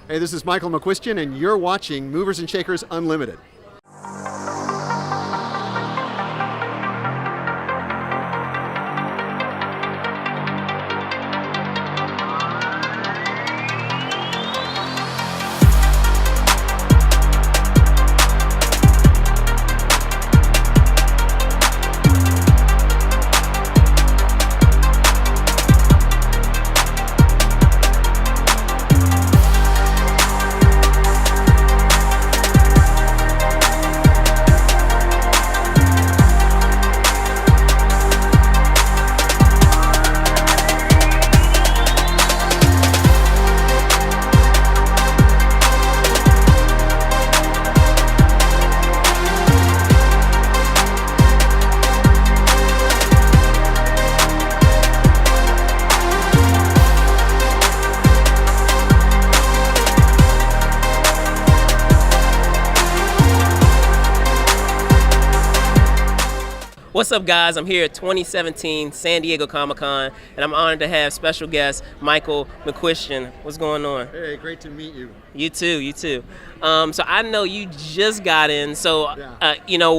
Hey, this is Michael McCuistion, and you're watching Movers and Shakers Unlimited. What's up, guys? I'm here at 2017 San Diego Comic-Con, and I'm honored to have special guest Michael McCuistion. What's going on? Hey, great to meet you. You too, you too. So I know you just got in, so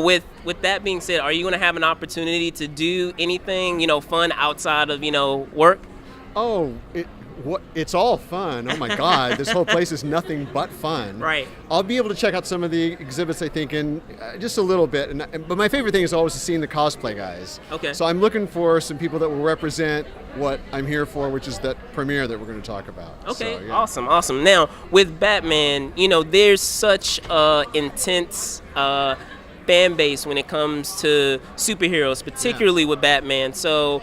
with that being said, are you going to have an opportunity to do anything, fun outside of, work? Oh, it's all fun. Oh my God, this whole place is nothing but fun. Right. I'll be able to check out some of the exhibits, I think, in just a little bit. But my favorite thing is always seeing the cosplay guys. Okay. So I'm looking for some people that will represent what I'm here for, which is that premiere that we're going to talk about. Okay, so, yeah. Awesome. Now, with Batman, there's such intense fan base when it comes to superheroes, particularly with Batman. So,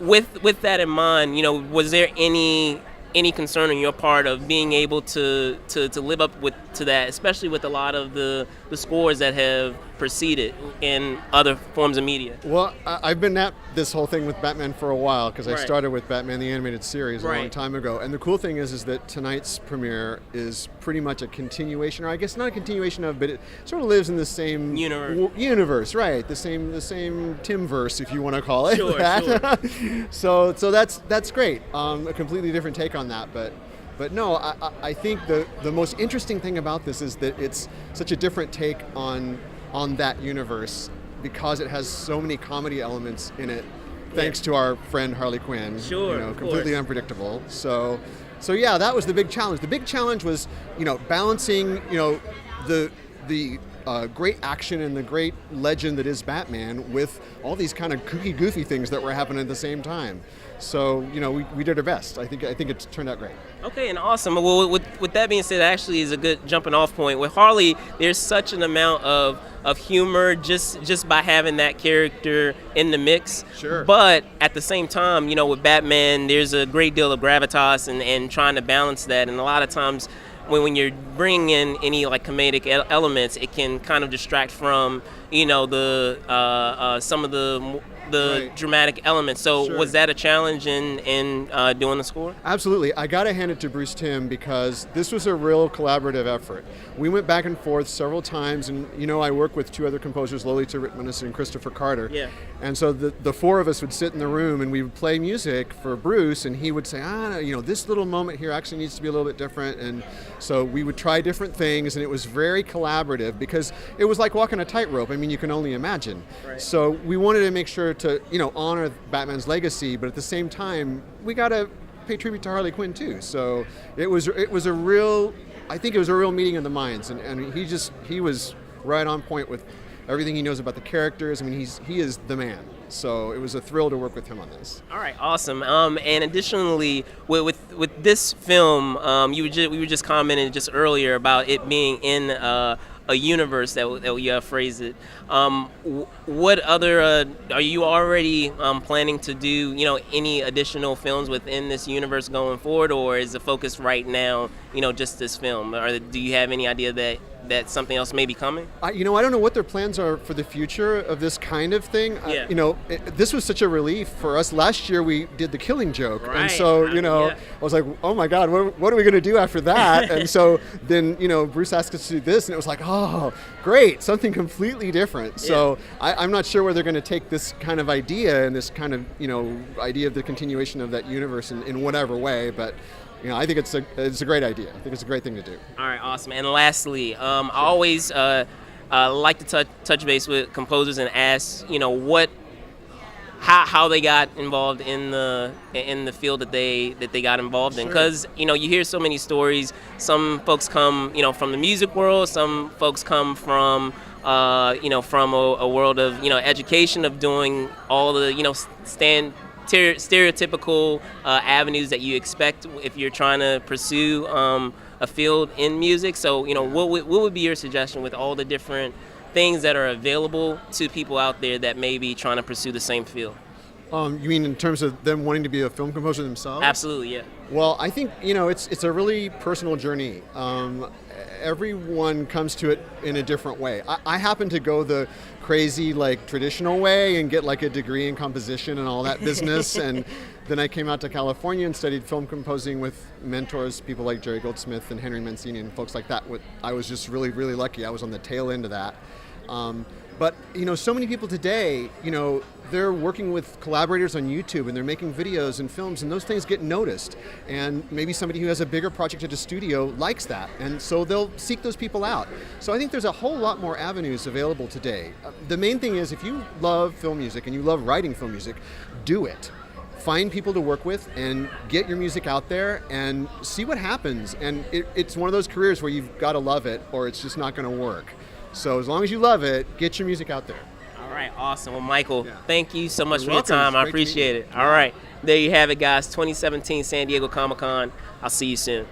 with that in mind, was there any concern on your part of being able to live up to that, especially with a lot of the scores that have preceded in other forms of media? Well, I've been at this whole thing with Batman for a while because I Right. started with Batman the Animated Series a long Right. time ago. And the cool thing is that tonight's premiere is pretty much a continuation, or I guess not a continuation of, but it sort of lives in the same universe, right? The same Timverse, if you want to call it. Sure, that. So that's great. A completely different take on that, but no, I think the most interesting thing about this is that it's such a different take on that universe because it has so many comedy elements in it, thanks to our friend Harley Quinn. Sure, completely unpredictable. So yeah, that was the big challenge. The big challenge was, balancing, the great action and the great legend that is Batman with all these kind of kooky, goofy things that were happening at the same time. So, we did our best. I think it turned out great. Okay, and awesome. Well, with that being said, actually is a good jumping off point. With Harley, there's such an amount of humor just by having that character in the mix. Sure. But at the same time, with Batman, there's a great deal of gravitas and trying to balance that. And a lot of times when you're bringing in any comedic elements, it can kind of distract from, the some of the Right. dramatic elements. So Sure. was that a challenge in doing the score? Absolutely. I got to hand it to Bruce Timm because this was a real collaborative effort. We went back and forth several times, and I work with two other composers, Lolita Ritmanis and Christopher Carter. Yeah. And so the four of us would sit in the room and we would play music for Bruce, and he would say, this little moment here actually needs to be a little bit different. And so we would try different things, and it was very collaborative because it was like walking a tightrope. I mean, you can only imagine. Right. So we wanted to make sure to, honor Batman's legacy, but at the same time, we got to pay tribute to Harley Quinn too. So it was a real meeting of the minds, and he was right on point with everything he knows about the characters. I mean, he is the man. So it was a thrill to work with him on this. All right, awesome. And additionally, with this film, we were just commenting just earlier about it being in a universe that you phrased it. What other are you already planning to do? Any additional films within this universe going forward, or is the focus right now, just this film? Or do you have any idea that something else may be coming? I don't know what their plans are for the future of this kind of thing. Yeah. This was such a relief for us. Last year we did The Killing Joke, Right. and so Yeah. I was like, oh my God, what are we going to do after that? And so then Bruce asked us to do this, and it was like, oh, great, something completely different. So I'm not sure where they're going to take this kind of idea and this kind of idea of the continuation of that universe in whatever way, but I think it's a great idea. I think it's a great thing to do. All right, awesome. And lastly, I always like to touch base with composers and ask, how they got involved in the field that they got involved in, because you hear so many stories. Some folks come from the music world, some folks come from from a world of education, of doing all the stereotypical avenues that you expect if you're trying to pursue a field in music. So what would be your suggestion with all the different things that are available to people out there that may be trying to pursue the same field? You mean in terms of them wanting to be a film composer themselves? Absolutely, yeah. Well, I think it's a really personal journey. Everyone comes to it in a different way. I happen to go the crazy traditional way and get a degree in composition and all that business, and then I came out to California and studied film composing with mentors, people like Jerry Goldsmith and Henry Mancini and folks like that. I was just really, really lucky. I was on the tail end of that. But so many people today, they're working with collaborators on YouTube and they're making videos and films, and those things get noticed. And maybe somebody who has a bigger project at a studio likes that, and so they'll seek those people out. So I think there's a whole lot more avenues available today. The main thing is, if you love film music and you love writing film music, do it. Find people to work with and get your music out there and see what happens. And it's one of those careers where you've got to love it or it's just not going to work. So as long as you love it, get your music out there. All right, awesome. Well, Michael, thank you so much You're for welcome. your time. I It's great to appreciate meet it. you. All right, there you have it, guys. 2017 San Diego Comic-Con. I'll see you soon.